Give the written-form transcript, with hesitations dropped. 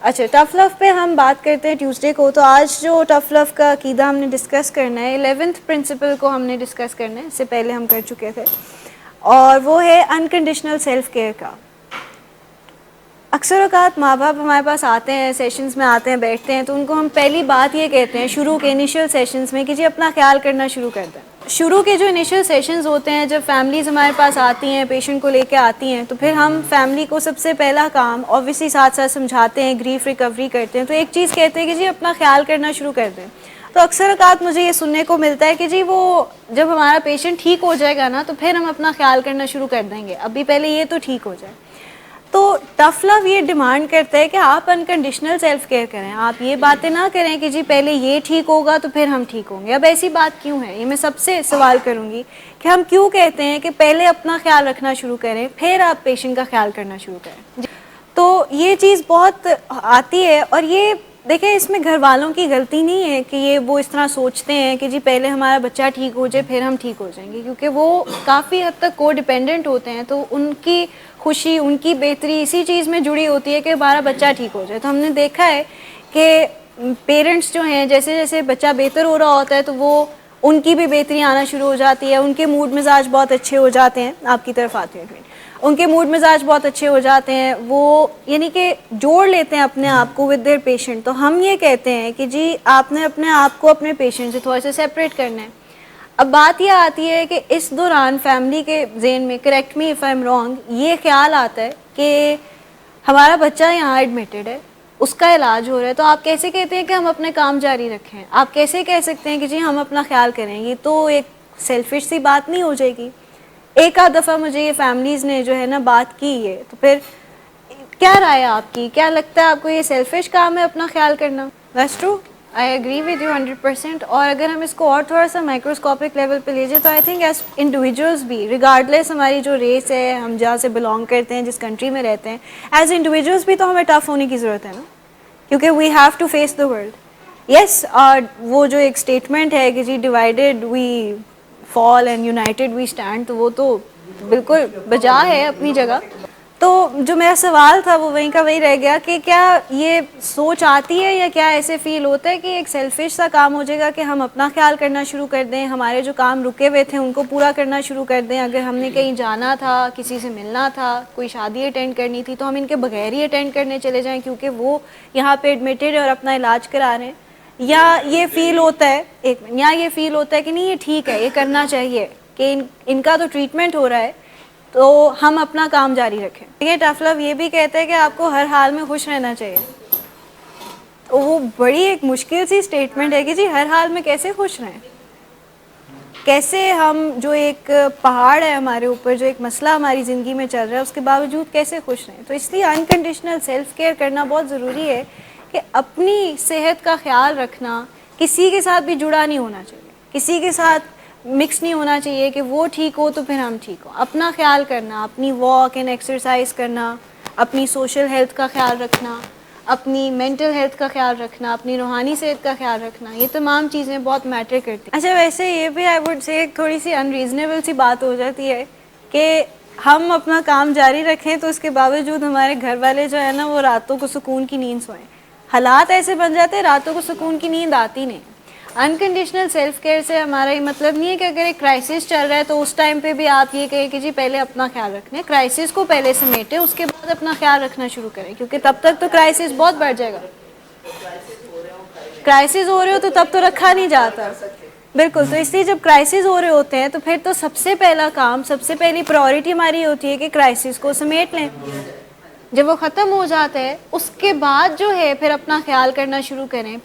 اچھا، ٹف لو پہ ہم بات کرتے ہیں ٹیوزڈے کو. تو آج جو ٹف لو کا عقیدہ ہم نے ڈسکس کرنا ہے، 11th پرنسپل کو ہم نے ڈسکس کرنا ہے. اس سے پہلے ہم کر چکے تھے، اور وہ ہے انکنڈیشنل سیلف کیئر کا. اکثر اوقات ماں باپ ہمارے پاس آتے ہیں، سیشنز میں آتے ہیں، بیٹھتے ہیں، تو ان کو ہم پہلی بات یہ کہتے ہیں شروع کے انیشیل سیشنز میں کہ جی اپنا خیال کرنا شروع کر دیں. شروع کے جو انیشیل سیشنز ہوتے ہیں، جب فیملیز ہمارے پاس آتی ہیں، پیشنٹ کو لے کے آتی ہیں، تو پھر ہم فیملی کو سب سے پہلا کام اوبویسلی ساتھ ساتھ سمجھاتے ہیں، گریف ریکوری کرتے ہیں. تو ایک چیز کہتے ہیں کہ جی اپنا خیال کرنا شروع کر دیں. تو اکثر اوقات مجھے یہ سننے کو ملتا ہے کہ جی وہ جب ہمارا پیشنٹ ٹھیک ہو جائے گا نا تو پھر ہم اپنا خیال کرنا شروع کر دیں گے، ابھی پہلے یہ تو ٹھیک ہو جائے. تو ٹف لو یہ ڈیمانڈ کرتا ہے کہ آپ انکنڈیشنل سیلف کیئر کریں. آپ یہ باتیں نہ کریں کہ جی پہلے یہ ٹھیک ہوگا تو پھر ہم ٹھیک ہوں گے. اب ایسی بات کیوں ہے؟ یہ میں سب سے سوال کروں گی کہ ہم کیوں کہتے ہیں کہ پہلے اپنا خیال رکھنا شروع کریں پھر آپ پیشنٹ کا خیال کرنا شروع کریں. تو یہ چیز بہت آتی ہے، اور یہ دیکھیں اس میں گھر والوں کی غلطی نہیں ہے کہ یہ وہ اس طرح سوچتے ہیں کہ جی پہلے ہمارا بچہ ٹھیک ہو جائے پھر ہم ٹھیک ہو جائیں گے، کیونکہ وہ کافی حد تک کو ڈیپینڈنٹ ہوتے ہیں. تو ان کی خوشی، ان کی بہتری اسی چیز میں جڑی ہوتی ہے کہ ہمارا بچہ ٹھیک ہو جائے. تو ہم نے دیکھا ہے کہ پیرنٹس جو ہیں جیسے جیسے بچہ بہتر ہو رہا ہوتا ہے تو وہ ان کی بھی بہتری آنا شروع ہو جاتی ہے، ان کے موڈ مزاج بہت اچھے ہو جاتے ہیں. آپ کی طرف آتے ہیں، ان کے موڈ مزاج بہت اچھے ہو جاتے ہیں، وہ یعنی کہ جوڑ لیتے ہیں اپنے آپ کو ود دیئر پیشنٹ. تو ہم یہ کہتے ہیں کہ جی آپ نے اپنے آپ کو اپنے پیشنٹ سے تھوڑا سا سیپریٹ کرنا ہے. اب بات یہ آتی ہے کہ اس دوران فیملی کے ذہن میں، correct me if I am wrong, یہ خیال آتا ہے کہ ہمارا بچہ یہاں ایڈمیٹڈ ہے، اس کا علاج ہو رہا ہے، تو آپ کیسے کہتے ہیں کہ ہم اپنے کام جاری رکھیں؟ آپ کیسے کہہ سکتے ہیں کہ جی ہم اپنا خیال کریں؟ یہ تو ایک سیلفش سی بات نہیں ہو جائے گی؟ ایک آدھ دفعہ مجھے یہ فیملیز نے جو ہے نا بات کی ہے، تو پھر کیا رائے ہے آپ کی؟ کیا لگتا ہے آپ کو یہ سیلفش کام ہے اپنا خیال کرنا؟ That's true, I agree with you 100%. اور اگر ہم اس کو اور تھوڑا سا مائکروسکوپک لیول پہ لے جائیں تو آئی تھنک ایز انڈیویجولس بھی، ریگارڈلیس ہماری جو ریس ہے، ہم جہاں سے بلانگ کرتے ہیں، جس کنٹری میں رہتے ہیں، ایز انڈیویجولس بھی تو ہمیں ٹف ہونے کی ضرورت ہے نا، کیونکہ we have to face the world. Yes, وہ جو ایک اسٹیٹمنٹ ہے کہ جی divided we fall and united we stand, تو وہ تو بالکل بجا ہے اپنی جگہ. تو جو میرا سوال تھا وہ وہیں کا وہی رہ گیا کہ کیا یہ سوچ آتی ہے یا کیا ایسے فیل ہوتا ہے کہ ایک سیلفش سا کام ہو جائے گا کہ ہم اپنا خیال کرنا شروع کر دیں، ہمارے جو کام رکے ہوئے تھے ان کو پورا کرنا شروع کر دیں. اگر ہم نے کہیں جانا تھا، کسی سے ملنا تھا، کوئی شادی اٹینڈ کرنی تھی، تو ہم ان کے بغیر ہی اٹینڈ کرنے چلے جائیں کیونکہ وہ یہاں پہ ایڈمیٹڈ ہے اور اپنا علاج کرا رہے ہیں. یا یہ فیل ہوتا ہے یہ فیل ہوتا ہے کہ نہیں یہ ٹھیک ہے، یہ کرنا چاہیے کہ ان کا تو ٹریٹمنٹ ہو رہا ہے تو ہم اپنا کام جاری رکھیں. یہ ٹف لو یہ بھی کہتا ہے کہ آپ کو ہر حال میں خوش رہنا چاہیے. تو وہ بڑی ایک مشکل سی اسٹیٹمنٹ ہے کہ جی ہر حال میں کیسے خوش رہیں؟ کیسے ہم جو ایک پہاڑ ہے ہمارے اوپر، جو ایک مسئلہ ہماری زندگی میں چل رہا ہے، اس کے باوجود کیسے خوش رہیں؟ تو اس لیے انکنڈیشنل سیلف کیئر کرنا بہت ضروری ہے کہ اپنی صحت کا خیال رکھنا کسی کے ساتھ بھی جڑا نہیں ہونا چاہیے، کسی کے ساتھ مکس نہیں ہونا چاہیے کہ وہ ٹھیک ہو تو پھر ہم ٹھیک ہوں. اپنا خیال کرنا، اپنی واک اینڈ ایکسرسائز کرنا، اپنی سوشل ہیلتھ کا خیال رکھنا، اپنی مینٹل ہیلتھ کا خیال رکھنا، اپنی روحانی صحت کا خیال رکھنا، یہ تمام چیزیں بہت میٹر کرتی ہیں. اچھا، ویسے یہ بھی آئی ووڈ سے ایک تھوڑی سی انریزنیبل سی بات ہو جاتی ہے کہ ہم اپنا کام جاری رکھیں تو اس کے باوجود ہمارے گھر والے جو ہے نا وہ راتوں کو سکون کی نیند سوئیں. حالات ایسے بن جاتے ہیں راتوں کو سکون کی نیند آتی نہیں. انکنڈیشنل سیلف کیئر سے ہمارا یہ مطلب نہیں ہے کہ اگر ایک کرائسس چل رہا ہے تو اس ٹائم پہ بھی آپ یہ کہیں کہ جی پہلے اپنا خیال رکھنا. کرائسس کو پہلے سمیٹیں، اس کے بعد اپنا خیال رکھنا شروع کریں، کیونکہ تب تک تو کرائسس بہت بڑھ جائے گا. کرائسس ہو رہے ہو تو تب تو رکھا نہیں جاتا. بالکل، تو اس لیے جب کرائسس ہو رہے ہوتے ہیں تو پھر تو سب سے پہلا کام، سب سے پہلی پرائورٹی ہماری ہوتی ہے کہ کرائسس کو سمیٹ لیں. جب وہ ختم ہو جاتا ہے اس کے بعد جو ہے پھر اپنا خیال کرنا شروع کریں.